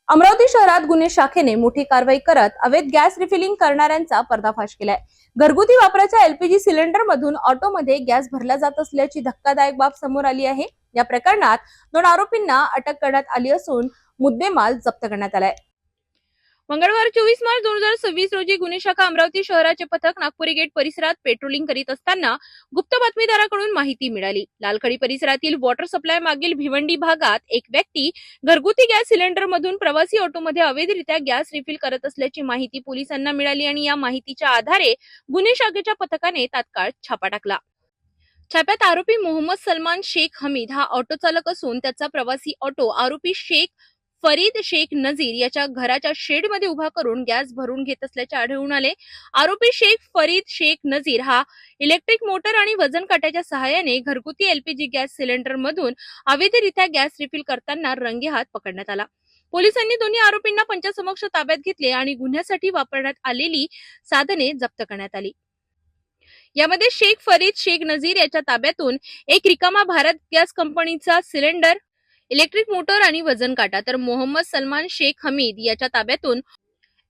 अमरावती शहरात गुन्हे शाखेने मोठी कारवाई करत अवैध गॅस रिफिलिंग करणाऱ्यांचा पर्दाफाश केलाय। घरगुती वापराच्या एलपीजी सिलेंडर मधून ऑटोमध्ये गॅस भरला जात असल्याची धक्कादायक बाब समोर आली आहे। या प्रकरणात 2 आरोपींना अटक करण्यात आली असून मुद्देमाल जप्त करण्यात आलाय। मंगळवार 24 मार्च 2026 रोजी गुन्हे शाखा अमरावती शहराचे पथक नागपुरी गेट परिसरात पेट्रोलिंग करीत असताना गुप्त बातमीदाराकडून माहिती मिळाली। लालखडी परिसरातील वॉटर सप्लाय मागील भिवंडी भागात एक व्यक्ती घरगुती गॅस सिलेंडर मधून प्रवासी ऑटोमध्ये अवैधरित्या गॅस रिफिल करत असल्याची माहिती पोलिसांना मिळाली आणि या माहितीच्या आधारे गुन्हे शाखेच्या पथकाने तात्काळ छापा टाकला। छाप्यात आरोपी मोहम्मद सलमान शेख हमीद हा ऑटो चालक असून त्याचा प्रवासी ऑटो आरोपी शेख फरीद शेख नजीर याच्या घराच्या शेडमध्ये उभा करून गॅस भरून घेत असल्याचे आढळून आले। आरोपी शेख फरीद शेख नजीर हा इलेक्ट्रिक मोटर आणि वजन काट्याच्या सहाय्याने घरगुती एलपीजी गॅस सिलेंडर मधून अवैधरित्या गॅस रिफिल करताना रंगेहात पकडण्यात आला। पोलिसांनी दोन्ही आरोपींना पंचासमक्ष ताब्यात घेतले आणि गुन्ह्यासाठी वापरण्यात आलेली साधने जप्त करण्यात आली। यामध्ये शेख फरीद शेख नजीर याच्या ताब्यातून एक रिकामा भारत गॅस कंपनीचा सिलेंडर, इलेक्ट्रिक मोटर आणि वजन काटा, तर मोहम्मद सलमान शेख हमीद याच्या ताब्यातून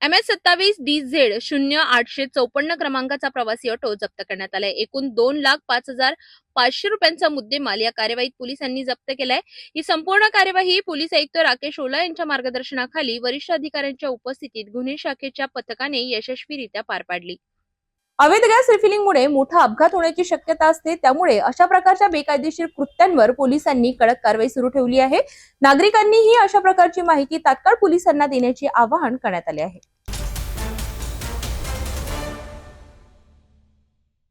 MS 27 DZ 0854 क्रमांकाचा प्रवासी ऑटो जप्त करण्यात आलाय। एकूण 2,05,500 रुपयांचा मुद्देमाल या कार्यवाहीत पोलिसांनी जप्त केलाय। ही संपूर्ण कार्यवाही पोलीस आयुक्त राकेश ओला यांच्या मार्गदर्शनाखाली वरिष्ठ अधिकाऱ्यांच्या उपस्थितीत गुन्हे शाखेच्या पथकाने यशस्वीरित्या पार पाडली। अवैध गॅस रिफिलिंगमुळे मोठा अपघात होण्याची शक्यता असते, त्यामुळे अशा प्रकारच्या बेकायदेशीर कृत्यांवर पोलिसांनी कडक कारवाई सुरू ठेवली आहे। नागरिकांनीही अशा प्रकारची माहिती तात्काळ पोलिसांना देण्याचे आवाहन करण्यात आले आहे।